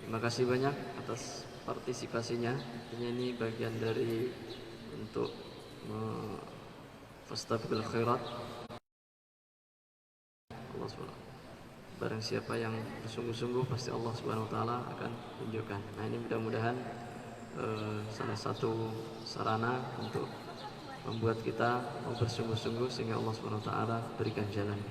Terima kasih banyak atas partisipasinya. Ini bagian dari untuk fastabiqul khairat. Allah SWT. Barang siapa yang bersungguh-sungguh pasti Allah Subhanahu wa taala akan tunjukkan. Nah, ini mudah-mudahan salah satu sarana untuk membuat kita mau bersungguh-sungguh sehingga Allah Subhanahu wa taala berikan jalan.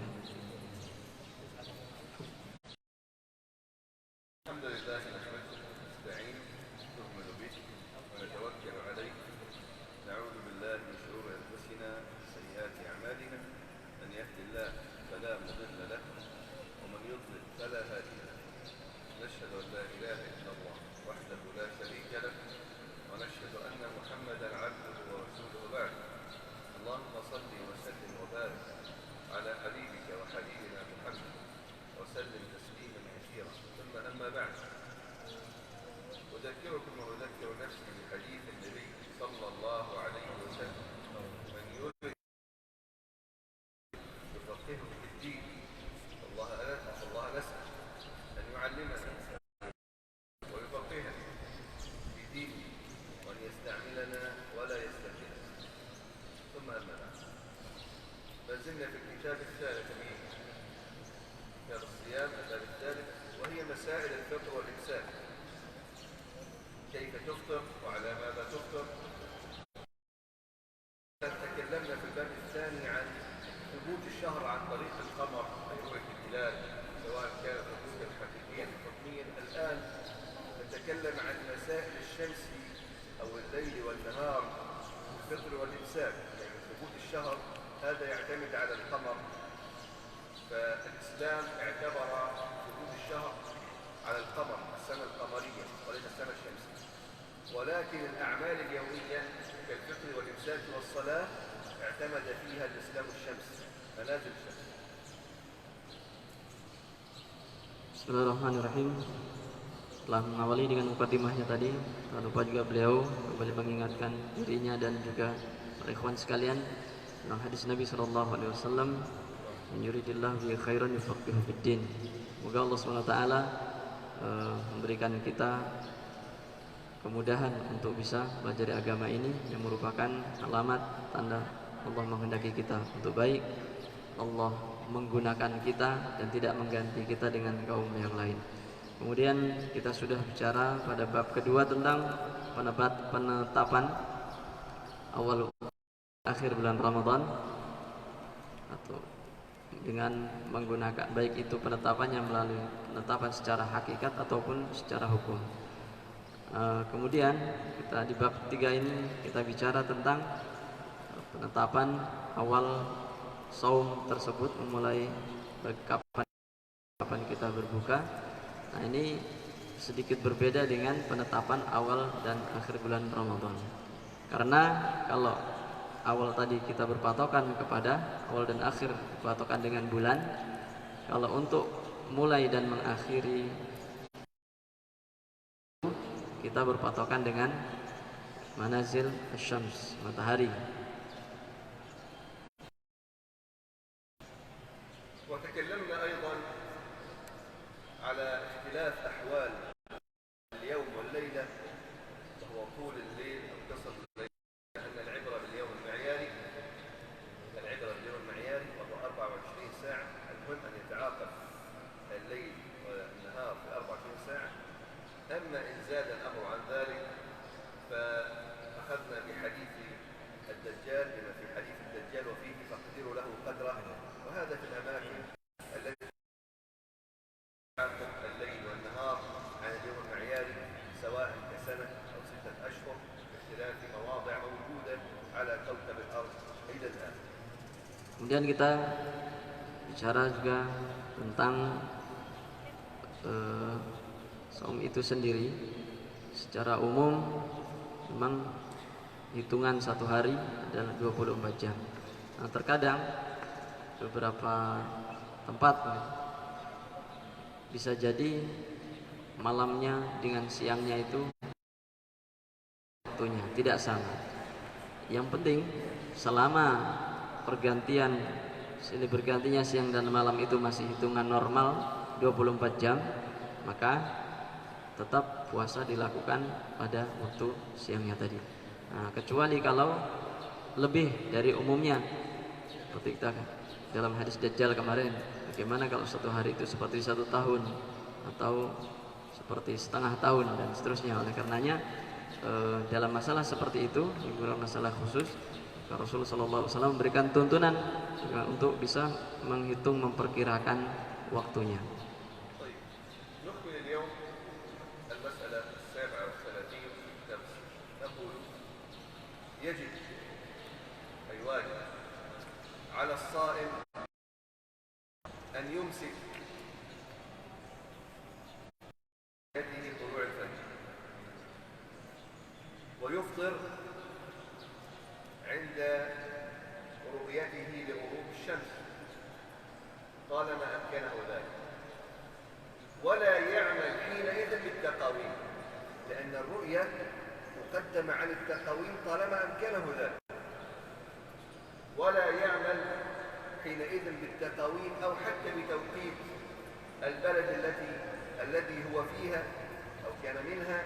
Bismillahirrahmanirrahim. Setelah mengawali dengan mukadimahnya tadi, tak lupa juga beliau kembali mengingatkan dirinya dan juga para ikhwan sekalian tentang hadis Nabi sallallahu alaihi wasallam, "Man yuridillahu bihi khairan yufaqihu fid-din." Semoga Allah Subhanahu wa taala memberikan kita kemudahan untuk bisa belajar agama ini yang merupakan alamat tanda Allah menghendaki kita untuk baik. Allah menggunakan kita dan tidak mengganti kita dengan kaum yang lain. Kemudian kita sudah bicara pada bab kedua tentang penetapan awal akhir bulan Ramadan atau dengan menggunakan baik itu penetapannya melalui penetapan secara hakikat ataupun secara hukum. Kemudian kita di bab 3 ini kita bicara tentang penetapan awal saum tersebut, memulai kapan kita berbuka. Nah, ini sedikit berbeda dengan penetapan awal dan akhir bulan Ramadan. Karena kalau awal tadi kita berpatokan kepada awal dan akhir berpatokan dengan bulan, kalau untuk mulai dan mengakhiri kita berpatokan dengan manazil asyams, matahari. وتكلمنا أيضا على اختلاف أحوال اليوم والليلة، وهو طول الليل أو قصر الليل، أن العبرة باليوم المعياري وهو 24 ساعة. المهم أن يتعاقب الليل والنهار في 24 ساعة. أما إن زاد الأمر عن ذلك فأخذنا بحديث الدجال بما في حديث الدجال وفيه فاقدروا له قدره، وهذا في الأماكن التي تعاقب الليل والنهار عن اليوم المعياري سواء كسنة أو 6 أشهر باختلاف مواضع موجودة على كوكب الأرض إلى الآن. Kemudian kita bicara juga tentang saum itu sendiri. Secara umum memang hitungan satu hari adalah 24 jam. Nah, terkadang beberapa tempat bisa jadi malamnya dengan siangnya itu waktunya tidak sama. Yang penting selama silih bergantinya siang dan malam itu masih hitungan normal 24 jam, maka tetap puasa dilakukan pada waktu siangnya tadi. Nah, kecuali kalau lebih dari umumnya, seperti kita dalam hadis Dajjal kemarin, bagaimana kalau satu hari itu seperti 1 tahun atau seperti setengah tahun dan seterusnya. Oleh karenanya dalam masalah seperti itu, dalam masalah khusus, Rasulullah SAW memberikan tuntunan untuk bisa menghitung, memperkirakan waktunya. يجب أي واجب على الصائم أن يمسك يده طلوع الفجر ويفطر عند رؤيته لغروب الشمس طالما أمكنه ذلك، ولا يعمل حينئذ بالتقاويم، لأن الرؤية مقدمة على التقاويم طالما أمكنه ذلك، ولا يعمل حينئذ بالتقاويم أو حتى بتوقيت البلد الذي هو فيها أو كان منها،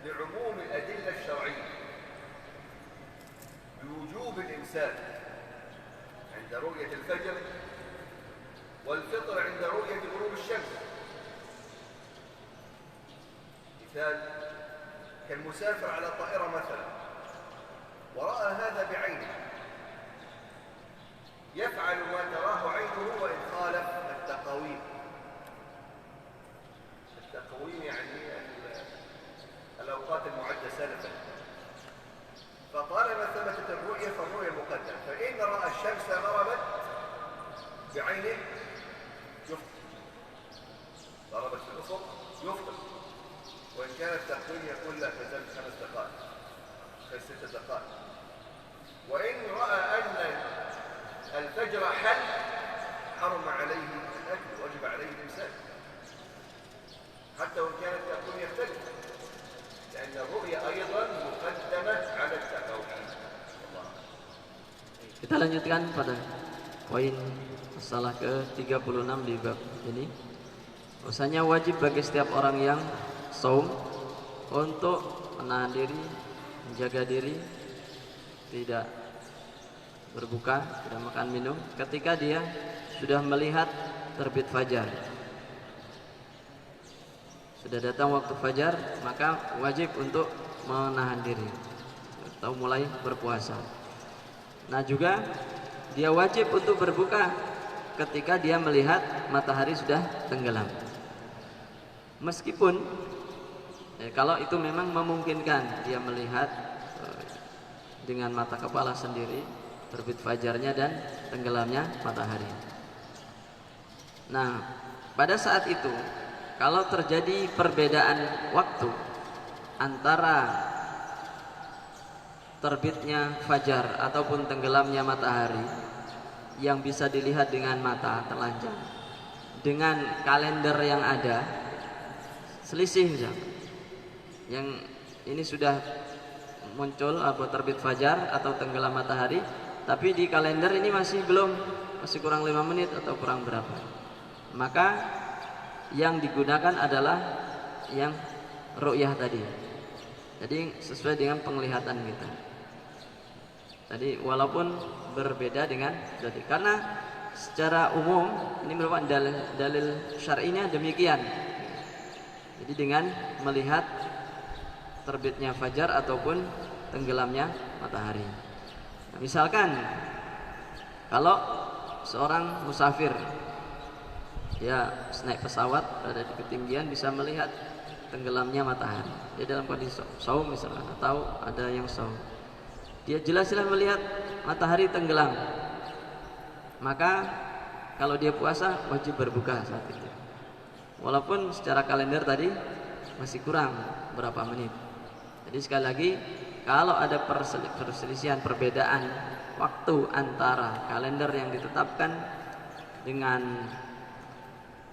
لعموم الأدلة الشرعية بوجوب الإمساك عند رؤية الفجر والفطر عند رؤية غروب الشمس. مثال كالمسافر على طائرة مثلا ورأى هذا بعينه، يفعل ما تراه عينه وإن خالف التقاويم. التقويم يعني الأوقات المعدة سلفا، فطالما ثبتت الرؤية فالرؤية مقدمة، فإن رأى الشمس غربت بعينه يفطر، غربت في الأفق يفطر، وإن كان التقويم يقول لا تزال 5 دقائق 6 دقائق. وإن رأى أن الفجر حل حرم عليه الأكل، وجب عليه الإمساك حتى وإن كان التقويم يختلف، لأن الرؤية أيضا مقدمة على التقويم. Kita lanjutkan pada poin masalah ke-36 di bab ini. Bahwasanya wajib bagi setiap orang yang saum untuk menahan diri, menjaga diri, tidak berbuka, tidak makan minum ketika dia sudah melihat terbit fajar. Sudah datang waktu fajar, maka wajib untuk menahan diri atau mulai berpuasa. Nah, juga dia wajib untuk berbuka ketika dia melihat matahari sudah tenggelam. Meskipun kalau itu memang memungkinkan dia melihat dengan mata kepala sendiri terbit fajarnya dan tenggelamnya matahari. Nah, pada saat itu kalau terjadi perbedaan waktu antara terbitnya fajar ataupun tenggelamnya matahari yang bisa dilihat dengan mata telanjang dengan kalender yang ada, selisih misalnya, yang ini sudah muncul atau terbit fajar atau tenggelam matahari, tapi di kalender ini masih kurang 5 menit atau kurang berapa, maka yang digunakan adalah yang ru'yah tadi. Jadi sesuai dengan penglihatan kita tadi, walaupun berbeda dengan jadi, karena secara umum ini merupakan dalil syar'inya demikian. Jadi dengan melihat terbitnya fajar ataupun tenggelamnya matahari. Nah, misalkan kalau seorang musafir dia naik pesawat berada di ketinggian bisa melihat tenggelamnya matahari, dia dalam kondisi saum misalkan, atau ada yang saum, dia jelas-jelas melihat matahari tenggelam, maka kalau dia puasa wajib berbuka saat itu, walaupun secara kalender tadi masih kurang berapa menit. Jadi sekali lagi, kalau ada perselisihan, perbedaan waktu antara kalender yang ditetapkan dengan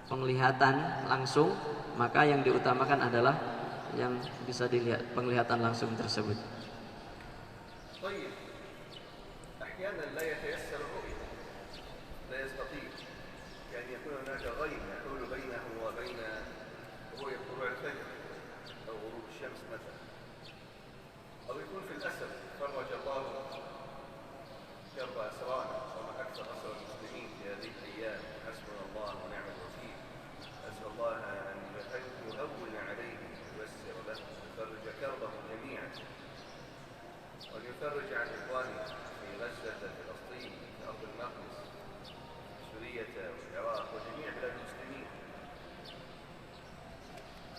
penglihatan langsung, maka yang diutamakan adalah yang bisa dilihat, penglihatan langsung tersebut. طيب أحيانا لا يتيسر الرؤية، لا يستطيع، يعني يكون هناك غيم يحول بينه وبين رؤية طلوع الفجر، يفرج عن إخواننا في غزة، فلسطين، في أرض المقدس، سوريا والعراق وجميع بلاد المسلمين.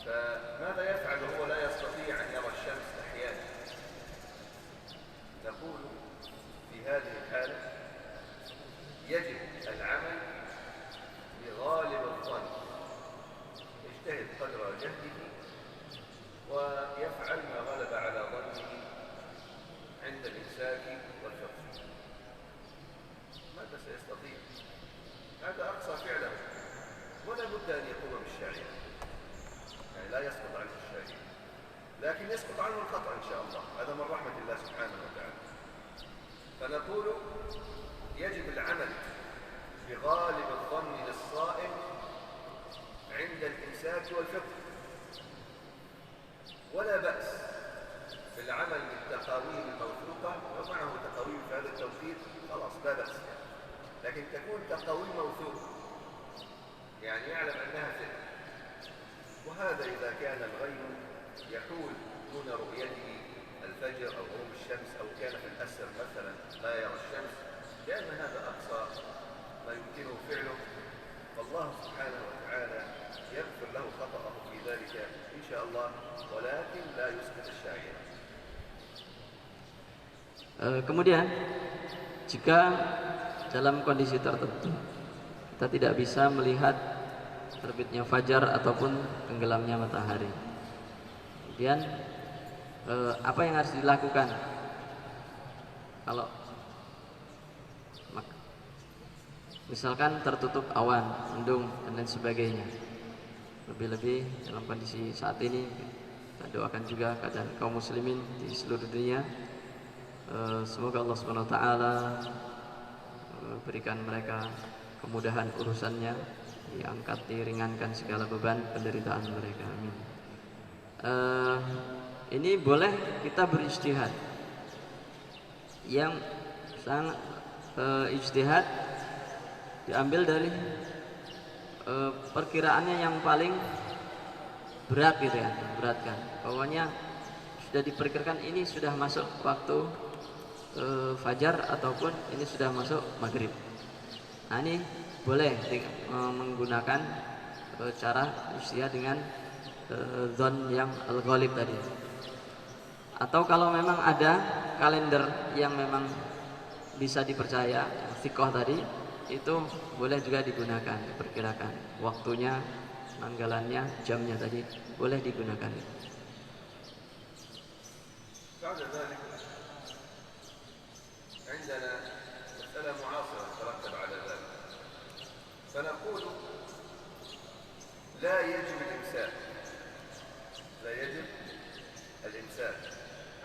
فماذا يفعل وهو لا يستطيع أن يرى الشمس أحيانا؟ نقول في هذه الحالة يجب العمل بغالب الظن، يجتهد قدر جهده ويفعل ما غلب على ظنه عند الإمساك والفطر. ماذا سيستطيع؟ هذا أقصى فعله، ولا بد أن يقوم بالشريعة، يعني لا يسقط عنه الشريعة، لكن يسقط عنه الخطأ إن شاء الله، هذا من رحمة الله سبحانه وتعالى. فنقول يجب العمل بغالب الظن للصائم عند الإمساك والفطر، ولا بأس بالعمل بالتقاويم الموثوقة، ومعه تقاويم في هذا التوقيت خلاص لا بأس، لكن تكون تقاويم موثوقة يعني يعلم أنها فتنة. وهذا إذا كان الغيم يحول دون رؤيته الفجر أو غروب الشمس، أو كان في الأسر مثلا لا يرى الشمس، لأن هذا أقصى ما يمكنه فعله، فالله سبحانه وتعالى يغفر له خطأه في ذلك إن شاء الله، ولكن لا يسقط الشريعة. Kemudian jika dalam kondisi tertentu kita tidak bisa melihat terbitnya fajar ataupun tenggelamnya matahari, kemudian apa yang harus dilakukan? Kalau misalkan tertutup awan, mendung dan lain sebagainya, lebih-lebih dalam kondisi saat ini, kita doakan juga keadaan kaum muslimin di seluruh dunia. Semoga Allah Subhanahu wa taala berikan mereka kemudahan urusannya, diangkat, diringankan segala beban penderitaan mereka. Amin. Ini boleh kita berijtihad. Yang sangat ijtihad diambil dari perkiraannya yang paling berat gitu ya, beratkan. Pokoknya sudah diperkirakan ini sudah masuk waktu fajar ataupun ini sudah masuk maghrib. Nah ini boleh menggunakan cara ijtihad dengan zon yang al-ghalib tadi. Atau kalau memang ada kalender yang memang bisa dipercaya, thiqah tadi, itu boleh juga digunakan, diperkirakan waktunya, tanggalannya, jamnya tadi boleh digunakan. عندنا مسألة معاصرة ترتب على ذلك، فنقول لا يجب الإمساك، لا يجب الإمساك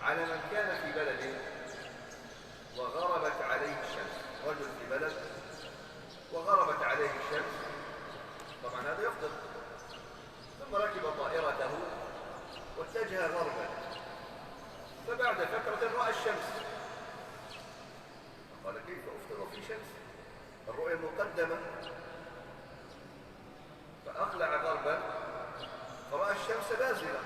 على من كان في بلد وغربت عليه الشمس. رجل في بلد وغربت عليه الشمس، طبعا هذا يفطر، ثم ركب طائرته واتجه غربا، فبعد فترة رأى الشمس، قال كيف أفطر وفي شمس؟ الرؤية مقدمة، فأقلع غربا فرأى الشمس بازلة،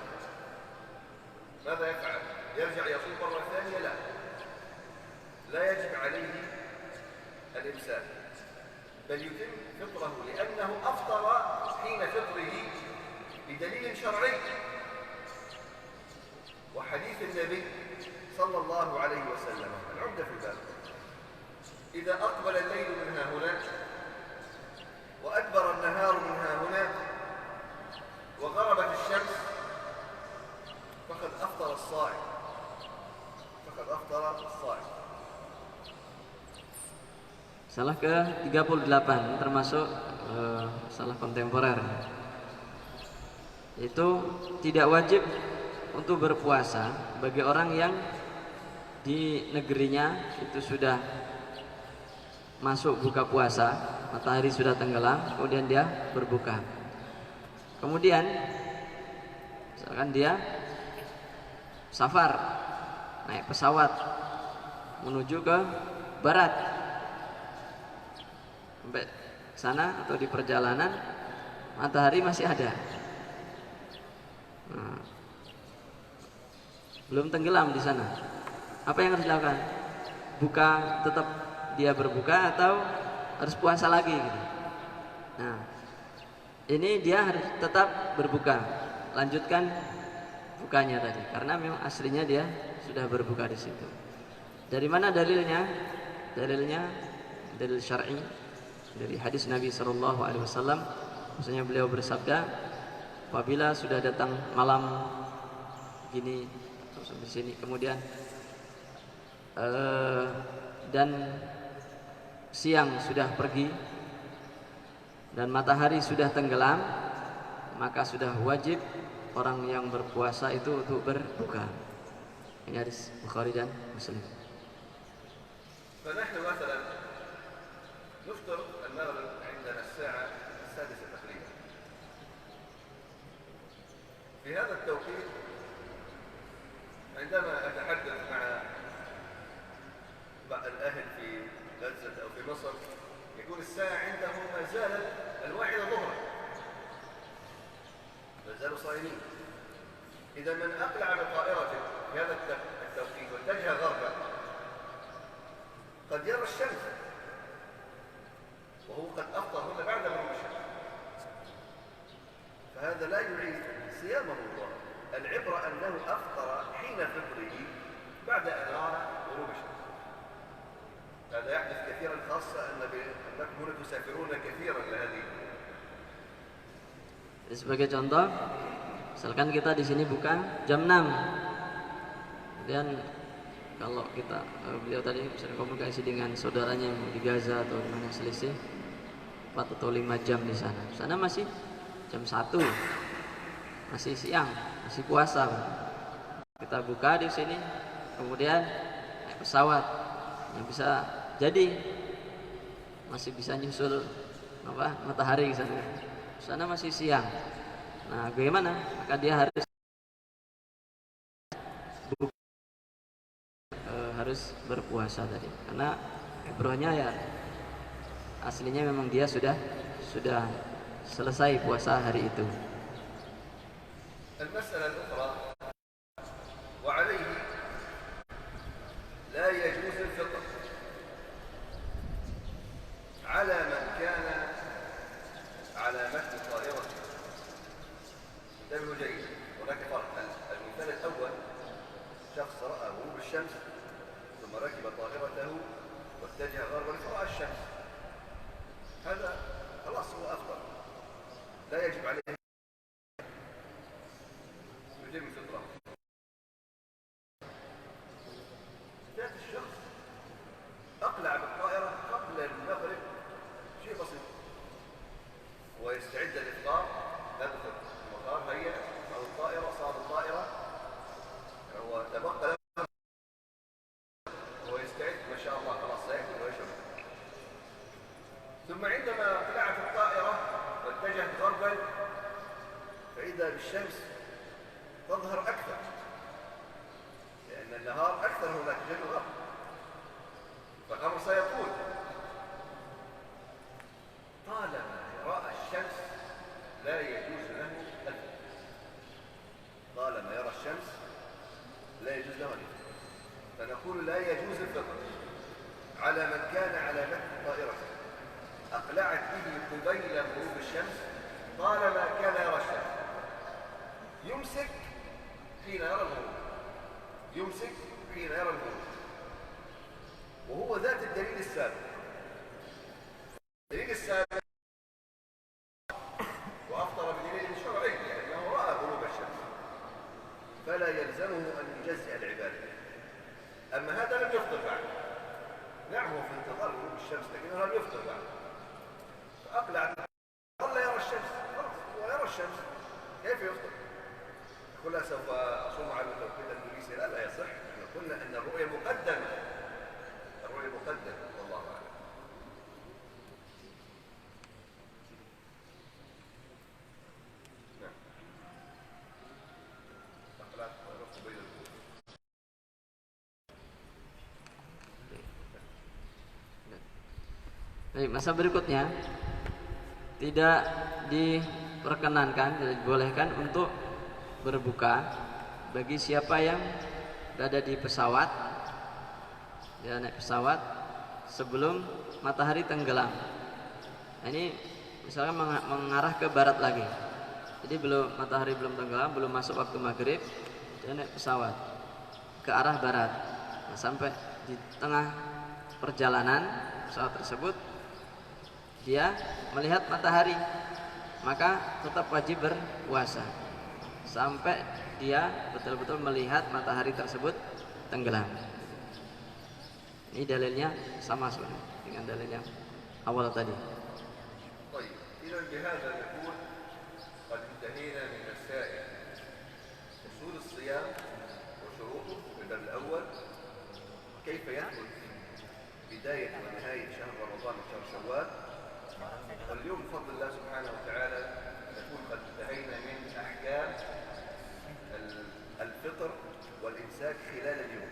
ماذا يفعل؟ يرجع يصوم مرة ثانية؟ لا يجب عليه الإمساك، بل يتم فطره لأنه أفطر حين فطره بدليل شرعي وحديث النبي صلى الله عليه وسلم العمدة في الباب: إذا أقبل الليل من ها هنا وأدبر النهار من ها هنا وغربت الشمس فقد أفطر الصائم، فقد أفطر الصائم. Salah ke-38 termasuk salah kontemporer, itu tidak wajib untuk berpuasa bagi orang yang di negerinya itu sudah masuk buka puasa, matahari sudah tenggelam, kemudian dia berbuka. Kemudian misalkan dia safar, naik pesawat menuju ke barat, sampai sana atau di perjalanan matahari masih ada, belum tenggelam di sana. apa yang harus dilakukan? Buka, tetap dia berbuka atau harus puasa lagi gitu. Nah, ini dia harus tetap berbuka, lanjutkan bukanya tadi, karena memang aslinya dia sudah berbuka di situ. Dari mana dalilnya? Dalilnya dalil syar'i dari hadis Nabi SAW. Maksudnya beliau bersabda, apabila sudah datang malam gini sampai sini, kemudian dan siang sudah pergi dan matahari sudah tenggelam, maka sudah wajib orang yang berpuasa itu untuk berbuka. Ini hadis Bukhari dan Muslim. فنحن مثلا نفطر المغرب عندنا الساعة 6 تقريبا. في هذا التوقيت عندما أتحدث مع بعض الأهل في غزة أو في مصر يقول الساعة عندهم ما زالت الواحدة ظهرا، ما زالوا صائمين. إذا من أقلع بطائرته في هذا التوقيت واتجه غربا قد يرى الشمس وهو قد أفطر هنا بعد غروب الشمس، فهذا لا يعيد صيامه الله. العبرة أنه أفطر حين فطره بعد أن رأى غروب الشمس. هذا يحدث كثيرا، خاصة أنكم هنا تسافرون كثيرا لهذه. Sebagai contoh, misalkan kita di sini buka jam 6. Kemudian kalau kita beliau tadi bisa komunikasi dengan saudaranya yang di Gaza atau di mana, selisih 4 atau 5 jam di sana. Sana masih jam 1. Masih siang, masih puasa. Kita buka di sini, kemudian naik pesawat yang bisa jadi masih bisa nyusul matahari di sana. Sana masih siang. Nah, bagaimana? Maka dia harus berpuasa tadi, karena ibrohnya ya aslinya memang dia sudah selesai puasa hari itu. المسألة الأخرى وعليه لا يجوز الفطر على من كان على متن طائرته. انتبهوا جيدا، هناك فرق. المثال الأول شخص رأى غروب الشمس ثم ركب طائرته واتجه غربا فرأى الشمس، هذا خلاص هو أفطر، لا يجب عليه يجب الفطرة. ذات الشخص أقلع بالطائرة قبل المغرب شيء بسيط ويستعد للإفطار، يدخل المطار، هيأ صار الطائرة، هو تبقى له هو يستعد ما شاء الله، خلاص سيأكل ويشرب. ثم عندما قلعت الطائرة واتجهت غربا فإذا بالشمس تظهر أكثر، لأن النهار أكثر هناك جنوب الغرب، فالأمر سيطول. طالما رأى الشمس لا يجوز له الفطر، طالما يرى الشمس لا يجوز له الفطر. فنقول لا يجوز الفطر على من كان على متن طائرته أقلعت به قبيل غروب الشمس طالما كان يرى الشمس، يمسك حين يرى الغروب، يمسك حين يرى الغروب، وهو ذات الدليل السابق. الدليل السابق وأفطر بدليل شرعي لأنه رأى غروب الشمس، فلا يلزمه أن يجزئ العبادة. أما هذا لم يفطر بعد، نعم هو في انتظار غروب الشمس لكنه لم يفطر بعد، فأقلع ظل يرى الشمس، خلاص هو يرى الشمس كيف يفطر؟ يقول لا سوف أصوم على التوقيت الإنجليزي، لا يصح. احنا قلنا أن الرؤية مقدمة، الرؤية مقدمة، والله أعلم. نعم. أقلعت قبيل الغروب. Baik, masa berikutnya tidak diperkenankan, tidak dibolehkan untuk berbuka bagi siapa yang berada di pesawat dia naik pesawat sebelum matahari tenggelam. Nah, ini misalnya mengarah ke barat lagi. Jadi matahari belum tenggelam, belum masuk waktu maghrib, dia naik pesawat ke arah barat. Nah, sampai di tengah perjalanan pesawat tersebut dia melihat matahari, maka tetap wajib berpuasa sampai dia betul-betul melihat matahari tersebut tenggelam. Ini dalilnya sama sebenarnya dengan dalil yang awal tadi. طيب إذا بهذا نكون قد انتهينا من مسائل أصول الصيام وشروطه. الباب الأول كيف يدخل بداية ونهاية شهر رمضان وشهر شوال. واليوم بفضل الله سبحانه وتعالى نكون قد انتهينا من أحكام الفطر والإمساك خلال اليوم.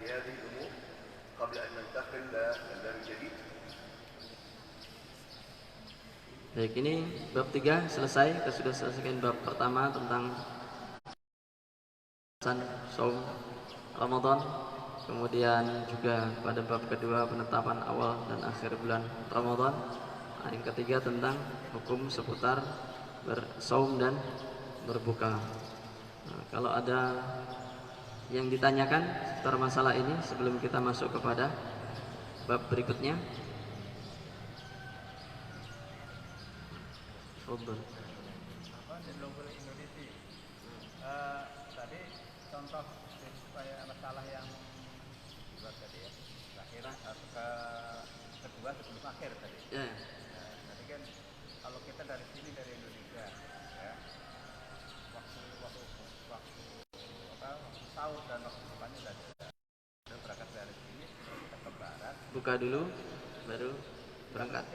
هذه الأمور قبل أن ننتقل للباب الجديد. Baik, ini bab 3 selesai. Kita sudah selesaikan bab pertama tentang saum Ramadan. Kemudian juga pada bab kedua penetapan awal dan akhir bulan Ramadan. Nah, yang ketiga tentang hukum seputar bersaum dan berbuka. Nah, kalau ada yang ditanyakan seputar masalah ini sebelum kita masuk kepada bab berikutnya, Fadhil. Tadi contoh supaya masalah yang dibuat tadi ya, terakhir kedua sebelum akhir tadi. Ya. Tadi kan kalau kita dari sini dari Indonesia, ya, waktu sahur dan waktu bukanya sudah berangkat dari sini kita ke barat. Buka dulu, baru berangkat.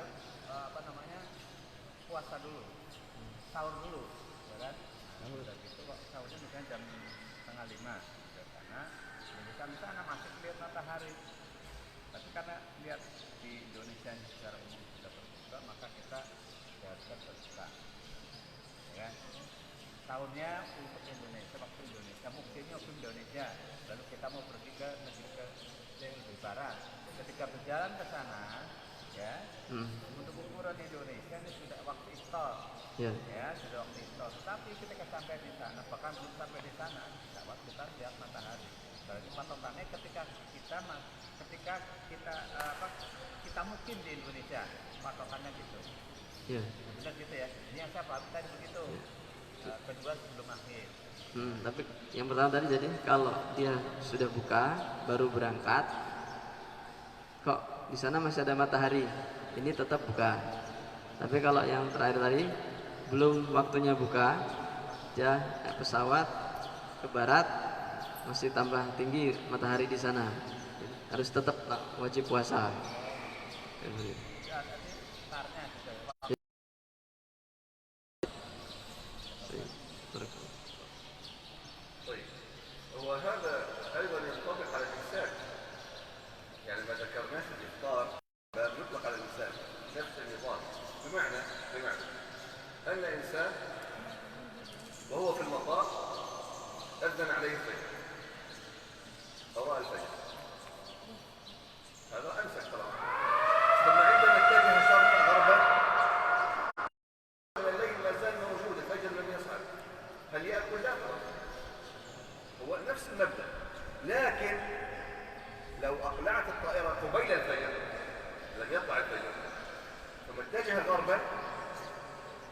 Puasa dulu, sahur dulu, ya kan? Sahur dari itu kok sahurnya misalnya jam 4:30 dari sana, di sana masih lihat matahari. Tapi karena lihat di Indonesia secara umum sudah berbuka, maka kita diharuskan berbuka. Ya, sahurnya untuk Indonesia, waktu Indonesia, muktinya waktu Indonesia. Lalu kita mau pergi ke negeri yang lebih barat. Ketika berjalan ke sana, ya, untuk ukuran Indonesia ini sudah waktu iftar, ya sudah waktu iftar. Tapi ketika sampai di sana, bahkan belum sampai di sana, kita lihat matahari. Berarti patokannya ketika kita mungkin di Indonesia, patokannya gitu. Iya. Benar gitu ya. Ini yang saya paham tadi begitu. Kedua sebelum akhir. Tapi yang pertama tadi jadi kalau dia sudah buka baru berangkat, kok di sana masih ada matahari, ini tetap buka. Tapi kalau yang terakhir tadi belum waktunya buka, dia naik pesawat ke barat, masih tambah tinggi matahari di sana, harus tetap wajib puasa. وهذا أيضا ينطبق على الإمساك. يعني ما ذكرناه في الإفطار يطلق على الإمساك نفس النظام. بمعنى أن إنسان وهو في المطار أذن عليه الفجر أو رأى الفجر، هذا أمسك طبعا. ثم عندما اتجه شرقا غربا الليل ما زال موجود، الفجر لم يصعد، هل يأكل؟ لا، هو نفس المبدأ. لكن لو أقلعت الطائرة قبيل الفجر، لم يطلع الفجر، ثم اتجه غربا،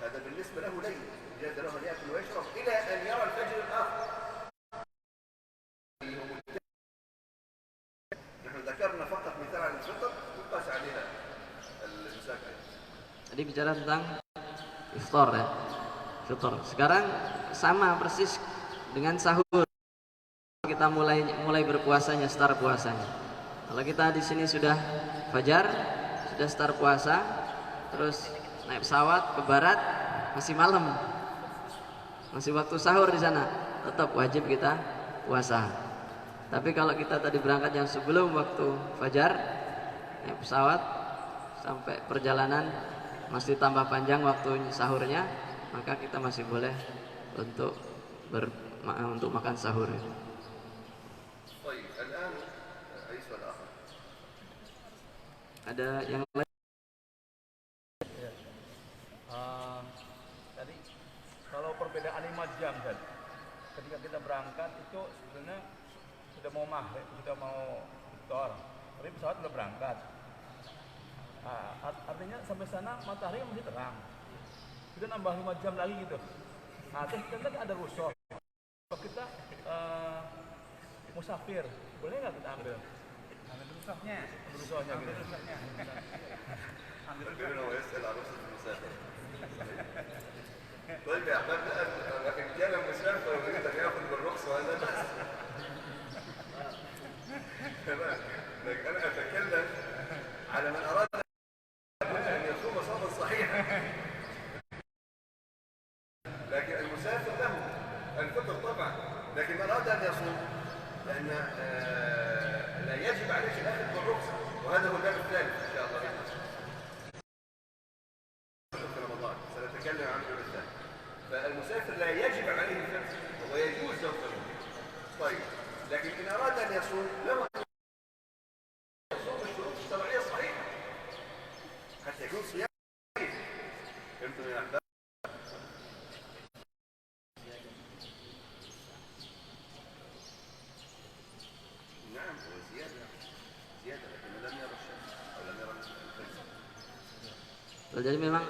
هذا بالنسبة له ليل، جاز له أن يأكل ويشرب إلى أن يرى الفجر الآخر. نحن ذكرنا فقط مثال على الفطر يقاس عليها الإمساك. Tadi bicara tentang iftar ya, fitr. Sekarang sama persis dengan sahur. Kita mulai berpuasanya, start puasanya. Kalau kita di sini sudah fajar, sudah start puasa, terus naik pesawat ke barat, masih malam, masih waktu sahur di sana, tetap wajib kita puasa. Tapi kalau kita tadi berangkat yang sebelum waktu fajar, naik pesawat sampai perjalanan masih tambah panjang waktu sahurnya, maka kita masih boleh untuk makan sahur. طيب Ada yang lain? Tadi kalau perbedaan 5 jam kan, ketika kita berangkat itu sebenarnya sudah mau maghrib, sudah mau iftar, tapi pesawat sudah berangkat. Artinya sampai sana matahari masih terang. Sudah nambah 5 jam lagi gitu. Nah, terus kan ada rusuh. Kalau kita musafir, boleh nggak kita ambil? Ambil rusaknya. Ambil rusaknya gitu. يقولون ويسأل عن رخصة المسافر. طيب يا أحباب، لكن كان المسافر يريد أن يأخذ بالرخصة وهذا بأس. لكن أنا أتكلم على من أراد أن يصوم صوما صحيحا. لكن المسافر له الفطر طبعا، لكن من أراد أن يصوم لأن لا يجب عليه الأخذ بالرخصة، وهذا هو الباب الثالث إن شاء الله في رمضان سنتكلم عن الباب الثالث. فالمسافر لا يجب عليه الفطر، هو يجوز له الفطر. طيب، لكن إن أراد أن يصوم له أن يصوم الشروط الشرعية الصحيحة حتى يكون صيام. فهمتم يا أحباب؟ نعم، هو زيادة لكن لم يرى الشمس أو لم يرى الفجر. Jadi memang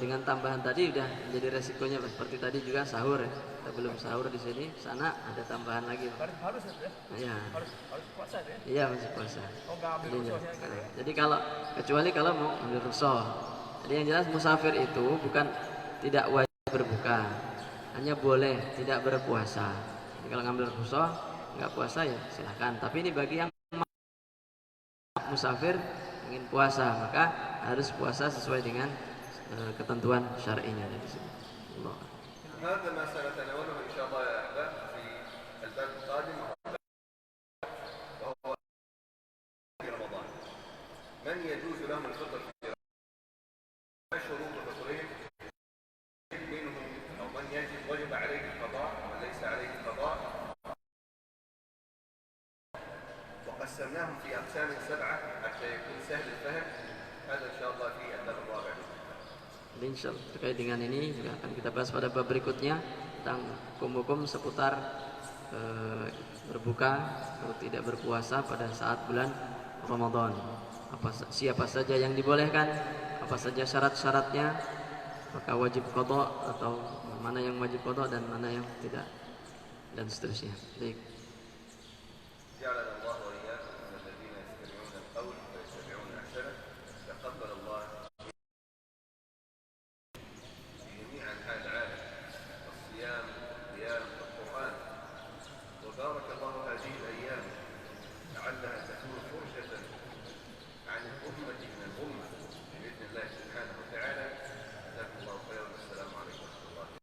dengan tambahan tadi udah menjadi resikonya seperti tadi juga sahur ya. Kita belum sahur di sini, sana ada tambahan lagi. Harus ya? Iya. Harus puasa ya? Iya, masih puasa. Oh, nggak ambil rusuhnya gitu ya? Jadi kecuali kalau mau ambil rusuh. Jadi yang jelas musafir itu bukan tidak wajib berbuka, hanya boleh tidak berpuasa. Jadi kalau ngambil rusuh nggak puasa ya silakan. Tapi ini bagi yang musafir ingin puasa, maka harus puasa sesuai dengan ketentuan syar'inya dari sini. Allah. هذا ما سنتناوله إن شاء الله يا أحباب في الباب القادم، وهو في رمضان. من يجوز لهم الفطر في رمضان؟ ما شروط فطرهم؟ منهم أو من وجب عليه القضاء ومن ليس عليه القضاء. وقسمناهم في أقسام 7 حتى يكون سهل الفهم. هذا إن شاء الله في الباب الرابع. Insya Allah terkait dengan ini juga akan kita bahas pada bab berikutnya tentang hukum-hukum seputar berbuka atau tidak berpuasa pada saat bulan Ramadan. Siapa saja yang dibolehkan, apa saja syarat-syaratnya, apakah wajib qada atau mana yang wajib qada dan mana yang tidak, dan seterusnya. Baik. جعلنا الله وإياكم من الذين يستمعون القول فيتبعون أحسنه. تقبل الله جميع أنحاء العالم الصيام والقيام والقرآن، وبارك الله هذه الأيام لعلها